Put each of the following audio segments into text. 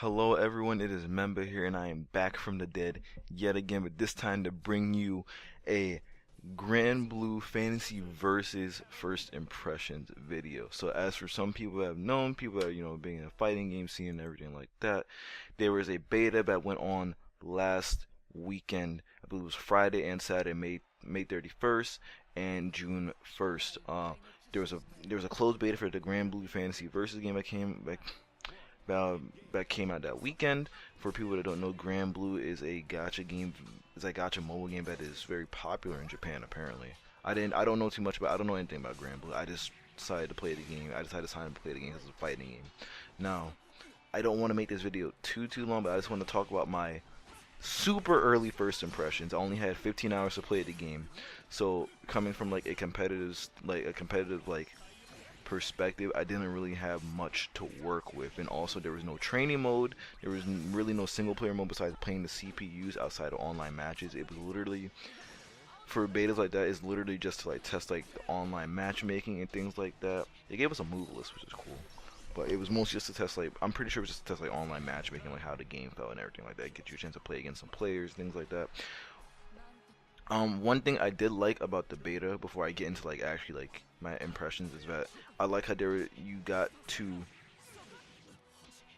Hello everyone, it is Member here and I am back from the dead yet again, but this time to bring you a Granblue Fantasy Versus first impressions video. So as for some people that have known, people that are, being in a fighting game scene and everything like that, there was a beta that went on last weekend. I believe it was Friday and Saturday, May 31st and June 1st. There was a closed beta for the Granblue Fantasy Versus game that came out that weekend. For people that don't know, Granblue is a gacha game, is a gacha mobile game that is very popular in Japan. Apparently, I don't know too much about, I don't know anything about Granblue. I just decided to play the game. I decided to sign up to play the game because it's a fighting game. Now, I don't want to make this video too long, but I just want to talk about my super early first impressions. I only had 15 hours to play the game, so coming from like a competitive perspective, I didn't really have much to work with, and also there was no training mode. There was really no single player mode besides playing the CPUs outside of online matches. It was literally, for betas like that, it's literally just to like test like the online matchmaking and things like that. They gave us a move list, which is cool, but it was mostly just to test, like, I'm pretty sure it was just to test like online matchmaking, like how the game felt and everything like that, get you a chance to play against some players, things like that. One thing I did like about the beta, before I get into like actually like my impressions, is that I like how you got to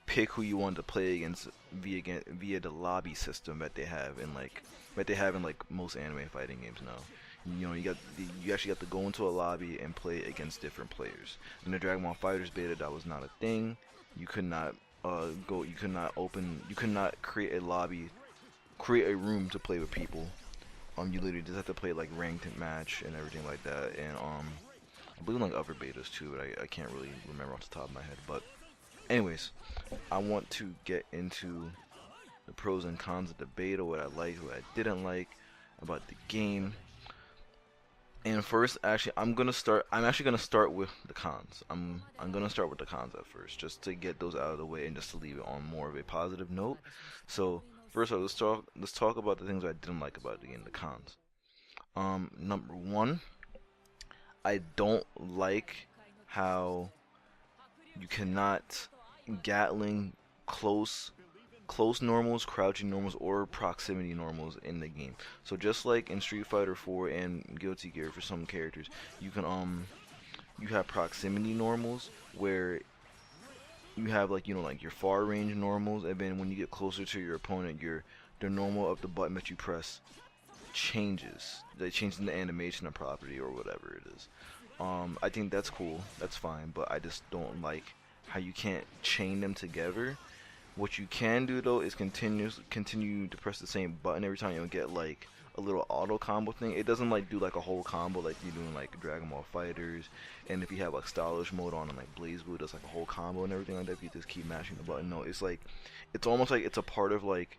pick who you wanted to play against via the lobby system that they have in most anime fighting games now. You actually got to go into a lobby and play against different players. In the Dragon Ball FighterZ beta, that was not a thing. You could not create a lobby, create a room to play with people. You literally just have to play like ranked match and everything like that, and I believe like other betas too, but I can't really remember off the top of my head. But anyways, I want to get into the pros and cons of the beta, what I liked, what I didn't like about the game. And first, actually, I'm actually gonna start with the cons. I'm gonna start with the cons at first, just to get those out of the way and just to leave it on more of a positive note. So first of all, let's talk about the things I didn't like about the game, the cons. Number one, I don't like how you cannot Gatling close normals, crouching normals, or proximity normals in the game. So just like in Street Fighter 4 and Guilty Gear, for some characters, you can you have proximity normals where you have like like your far range normals, and then when you get closer to your opponent, the normal of the button that you press changes. They change the animation or property or whatever it is. I think that's cool. That's fine, but I just don't like how you can't chain them together. What you can do though is continue to press the same button every time. You'll get like a little auto combo thing. It doesn't like do like a whole combo like you do in like Dragon Ball FighterZ, and if you have like stylish mode on and like BlazBlue does like a whole combo and everything like that, if you just keep mashing the button. No, it's almost like it's a part of like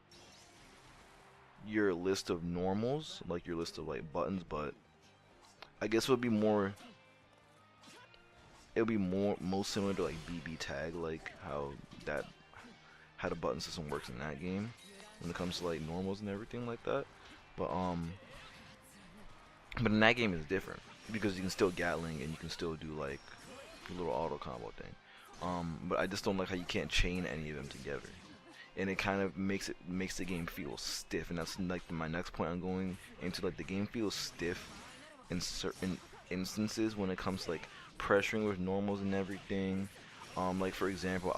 your list of normals, like your list of like buttons, but I guess it'll be more most similar to like BB tag, like how the button system works in that game when it comes to like normals and everything like that. But but in that game it's different because you can still Gatling and you can still do like a little auto combo thing. But I just don't like how you can't chain any of them together, and it kind of makes the game feel stiff. And that's like my next point I'm going into. Like the game feels stiff in certain instances when it comes to like pressuring with normals and everything. Like for example,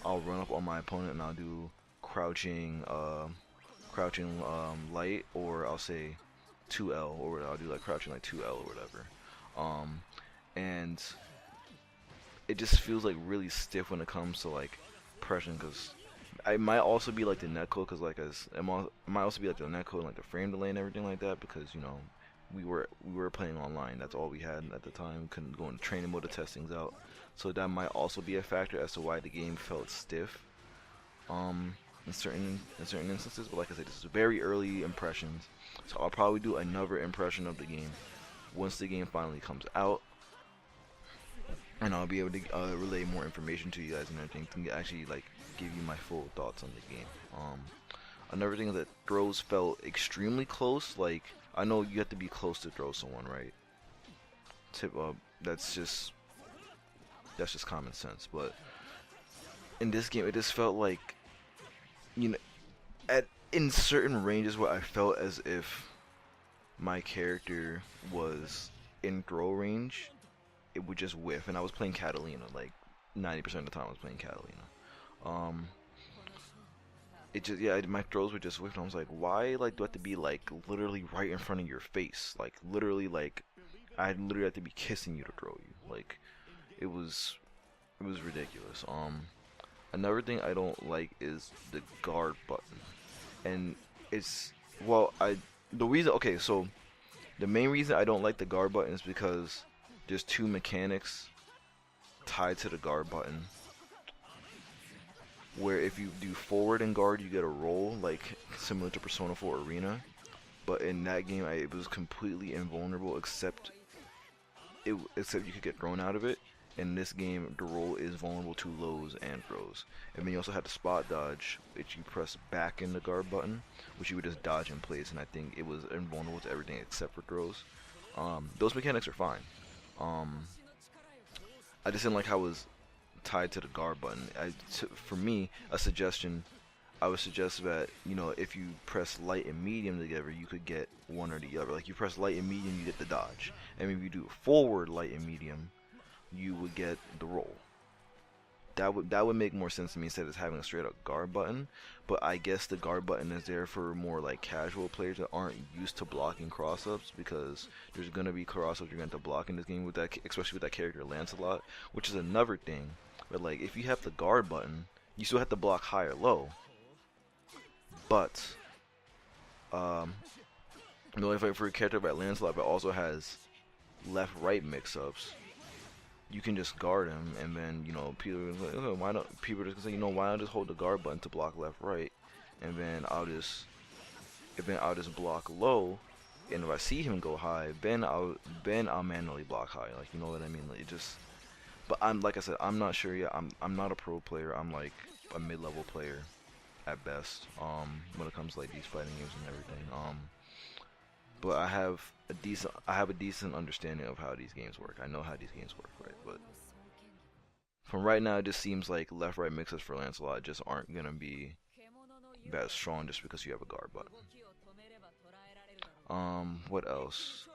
I'll run up on my opponent and I'll do crouching light, or I'll say 2L, or I'll do like crouching like 2L or whatever. And it just feels like really stiff when it comes to like pressing, because I might also be like the netcode, because like it might also be like the netcode and like the frame delay and everything like that, because we were playing online. That's all we had at the time. We couldn't go into training mode to test things out. So that might also be a factor as to why the game felt stiff in certain instances. But like I said, this is very early impressions, so I'll probably do another impression of the game once the game finally comes out, and I'll be able to relay more information to you guys and everything to actually like give you my full thoughts on the game. Another thing, that throws felt extremely close. Like, I know you have to be close to throw someone, right? That's just common sense, but in this game, it just felt like, you know, at in certain ranges where I felt as if my character was in throw range, it would just whiff, and I was playing Catalina. Like 90% of the time, I was playing Catalina. Um, it just yeah, my throws were just whiff, and I was like, why like do I have to be like literally right in front of your face? Like literally like I literally had to be kissing you to throw you. Like it was it was ridiculous. Another thing I don't like is the guard button, and it's well I the reason okay so the main reason I don't like the guard button is because there's two mechanics tied to the guard button. Where if you do forward and guard, you get a roll, like similar to Persona 4 Arena. But in that game, it was completely invulnerable, except you could get thrown out of it. In this game, the roll is vulnerable to lows and throws. And then you also had the spot dodge, which you press back in the guard button, which you would just dodge in place. And I think it was invulnerable to everything except for throws. Those mechanics are fine. I just didn't like how it was tied to the guard button. For me, a suggestion, I would suggest that, you know, if you press light and medium together, you could get one or the other. Like you press light and medium, you get the dodge. And if you do forward light and medium, you would get the roll. That would make more sense to me instead of having a straight up guard button. But I guess the guard button is there for more like casual players that aren't used to blocking cross-ups, because there's gonna be cross-ups you're going to block in this game with that, especially with that character Lancelot, which is another thing. But like if you have the guard button, you still have to block high or low. But you know, if for a character like Lancelot that also has left-right mix-ups, you can just guard him, and then you know people are like, oh, why not? People are just gonna say, you know, why not just hold the guard button to block left-right, and then I'll just block low, and if I see him go high, then I'll manually block high. Like you know what I mean? Like it just. But I'm like I said, I'm not sure yet. I'm not a pro player. I'm like a mid-level player at best. When it comes to like these fighting games and everything. But I have a decent understanding of how these games work. I know how these games work, right? But from right now, it just seems like left-right mixes for Lancelot just aren't gonna be that strong just because you have a guard button. What else?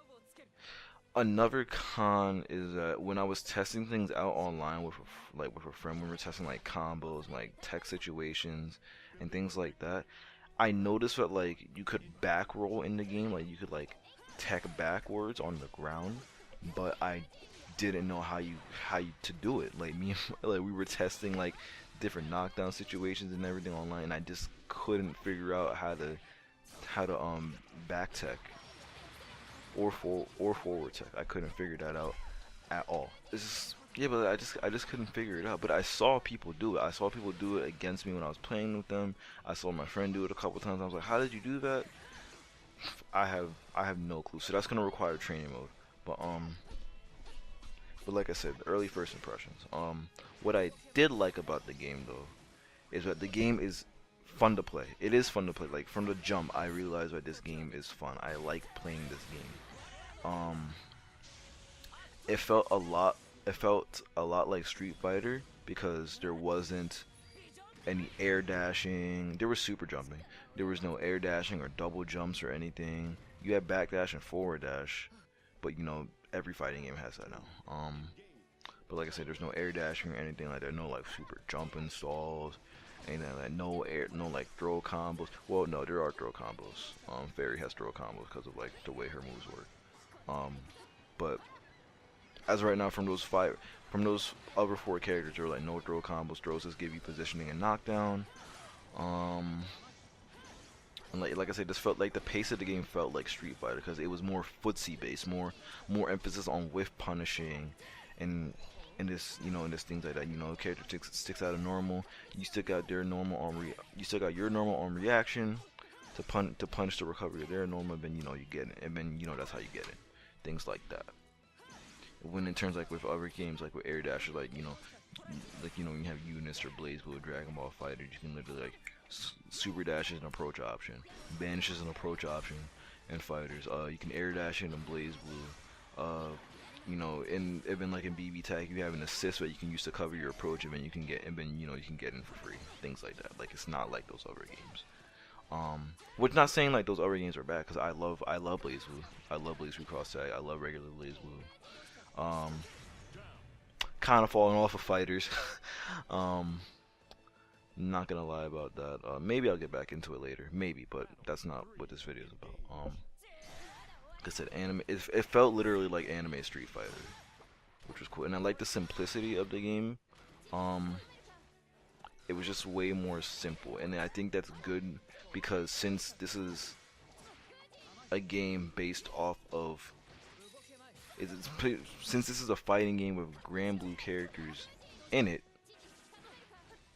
Another con is that when I was testing things out online with a friend, when we were testing like combos, like tech situations, and things like that, I noticed that like you could back roll in the game, like you could like tech backwards on the ground, but I didn't know how you to do it. Like me, like we were testing like different knockdown situations and everything online, and I just couldn't figure out how to back tech or forward tech. I couldn't figure that out at all. It's just, yeah, but I just couldn't figure it out. But I saw people do it. I saw people do it against me when I was playing with them. I saw my friend do it a couple times. I was like, how did you do that? I have no clue. So that's gonna require training mode. But like I said, the early first impressions. What I did like about the game though is that the game is fun to play. It is fun to play. Like from the jump, I realized that this game is fun. I like playing this game. It felt a lot. It felt a lot like Street Fighter because there wasn't any air dashing. There was super jumping. There was no air dashing or double jumps or anything. You had backdash and forward dash, but you know every fighting game has that now. But like I said, there's no air dashing or anything like that. No like super jumping stalls. And then like no air, no like throw combos. Well, no, there are throw combos. Fairy has throw combos because of like the way her moves work. But as of right now, from those other four characters, there are like no throw combos. Throws just give you positioning and knockdown. And like I said, this felt like the pace of the game felt like Street Fighter because it was more footsie based, more emphasis on whiff punishing, and in this, you know, in this things like that, you know, character sticks out of normal. You stick out their normal you stick out your normal on reaction to punish the recovery of their normal. Then you know you get it, and then you know that's how you get it. Things like that. When in terms like with other games, like with Air Dash, like you know, when you have Eunice or BlazBlue or Dragon Ball Fighter, you can literally like Super Dash is an approach option, Banish is an approach option, in fighters. You can Air Dash in BlazBlue. You know, in even like in BB tag, you have an assist that you can use to cover your approach, and then you can get, and then you can get in for free, things like that. Like it's not like those other games. Which not saying like those other games are bad, because I love BlazBlue. I love BlazBlue cross tag. I love regular BlazBlue. Kind of falling off of fighters. um, Not gonna lie about that. Maybe I'll get back into it later. Maybe, but that's not what this video is about. Like I said, anime. It felt literally like anime Street Fighter, which was cool, and I like the simplicity of the game. Um, it was just way more simple, and I think that's good because since this is a game based off of, since this is a fighting game with Granblue characters in it,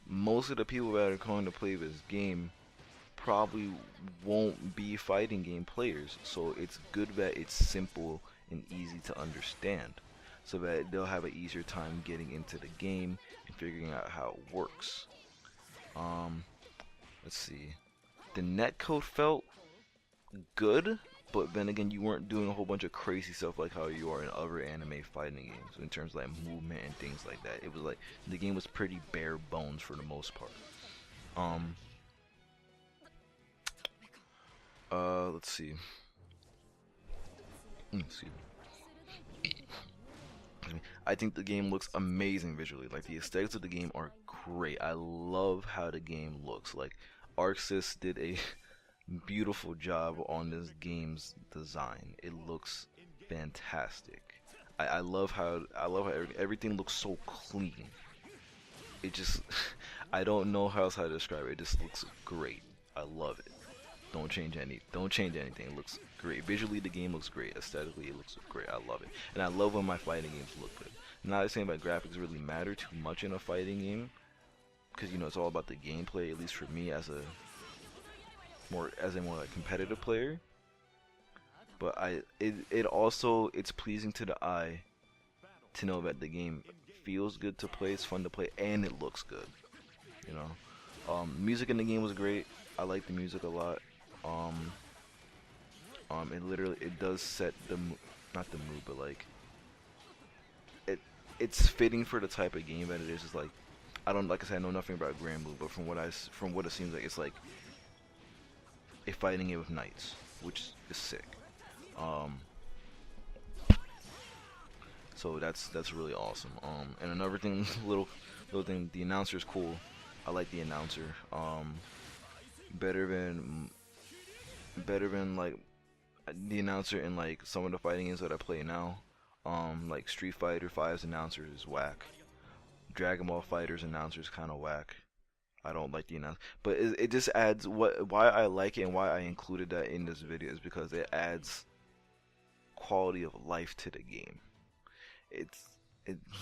most of the people that are going to play this game probably won't be fighting game players, so it's good that it's simple and easy to understand, so that they'll have an easier time getting into the game and figuring out how it works. Let's see. The netcode felt good, but then again, you weren't doing a whole bunch of crazy stuff like how you are in other anime fighting games in terms of like movement and things like that. It was like the game was pretty bare bones for the most part. Let's see. Excuse me. I think the game looks amazing visually. Like the aesthetics of the game are great. I love how the game looks. Like ArcSys did a beautiful job on this game's design. It looks fantastic. I love how everything looks so clean. It just I don't know how else to describe it. It just looks great. I love it. Don't change anything. It looks great. Visually the game looks great. Aesthetically it looks great. I love it. And I love when my fighting games look good. Not saying that graphics really matter too much in a fighting game, because it's all about the gameplay, at least for me as a more like competitive player. But it's pleasing to the eye to know that the game feels good to play, it's fun to play, and it looks good. Music in the game was great. I like the music a lot. It does set not the mood, but like it's fitting for the type of game that it is. It's like like I said, I know nothing about Granblue, but from what it seems like, it's like a fighting game with knights, which is sick. So that's really awesome. And another thing, little thing, the announcer is cool. I like the announcer. Better than like the announcer in like some of the fighting games that I play now. Like Street Fighter V's announcer is whack. Dragon Ball FighterZ announcer is kind of whack. I don't like the announcer, but it just adds why I like it, and why I included that in this video is because it adds quality of life to the game.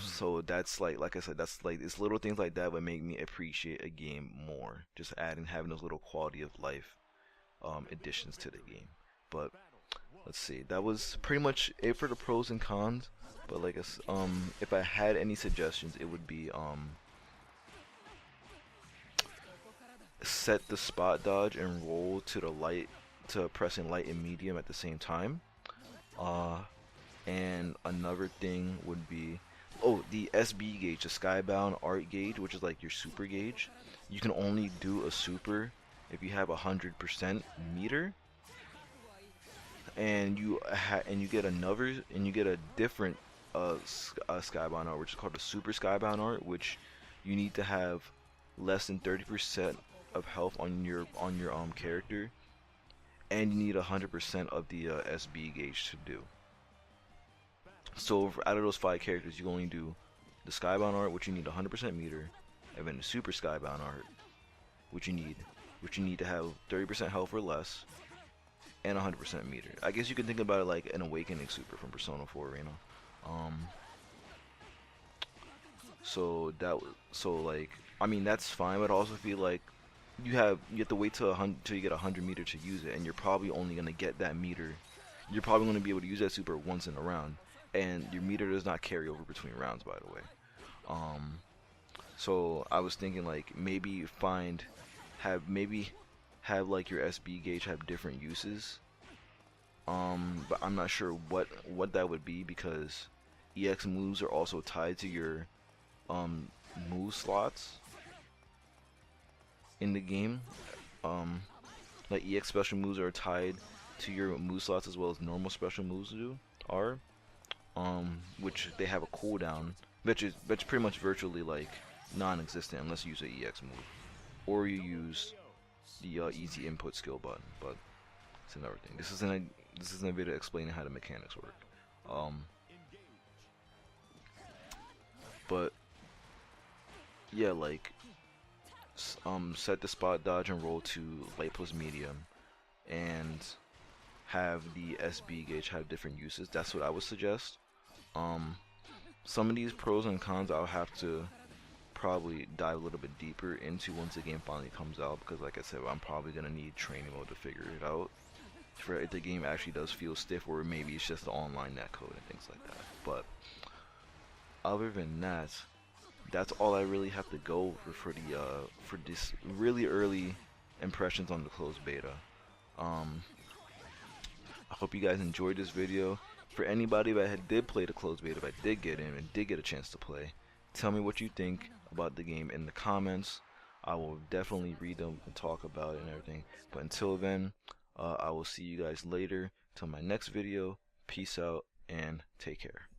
So that's like I said, that's like it's little things like that that make me appreciate a game more. Just having those little quality of life additions to the game. But let's see, that was pretty much it for the pros and cons. But like if I had any suggestions, it would be set the spot dodge and roll to pressing light and medium at the same time. And another thing would be, the SB gauge, the Skybound Art gauge, which is like your super gauge. You can only do a super if you have 100% meter, and you get a different Skybound Art, which is called the Super Skybound Art, which you need to have less than 30% of health on your character, and you need 100% of the SB gauge to do. So out of those 5 characters, you only do the Skybound Art, which you need 100% meter, and then the Super Skybound Art, which you need to have 30% health or less, and 100% meter. I guess you can think about it like an Awakening Super from Persona 4 Arena. That's fine, but I also feel like you have to wait till you get 100 meter to use it, and you're probably only gonna get that meter. You're probably gonna be able to use that super once in a round, and your meter does not carry over between rounds, by the way. So I was thinking like maybe have like your SB gauge have different uses. But I'm not sure what that would be, because EX moves are also tied to your um, move slots in the game. Um, like EX special moves are tied to your move slots as well as normal special moves are. Which they have a cooldown, which pretty much virtually like non-existent unless you use a EX move or you use the easy input skill button. But it's another thing. This isn't a video explaining how the mechanics work. But yeah, like set the spot dodge and roll to light plus medium, and have the SB gauge have different uses. That's what I would suggest. Some of these pros and cons I'll have to probably dive a little bit deeper into once the game finally comes out, because like I said, I'm probably gonna need training mode to figure it out for if the game actually does feel stiff, or maybe it's just the online netcode and things like that. But other than that, that's all I really have to go over for this really early impressions on the closed beta. I hope you guys enjoyed this video. For anybody that did play the closed beta, that did get in and did get a chance to play, tell me what you think about the game in the comments. I will definitely read them and talk about it and everything. But until then, I will see you guys later. Till my next video, peace out and take care.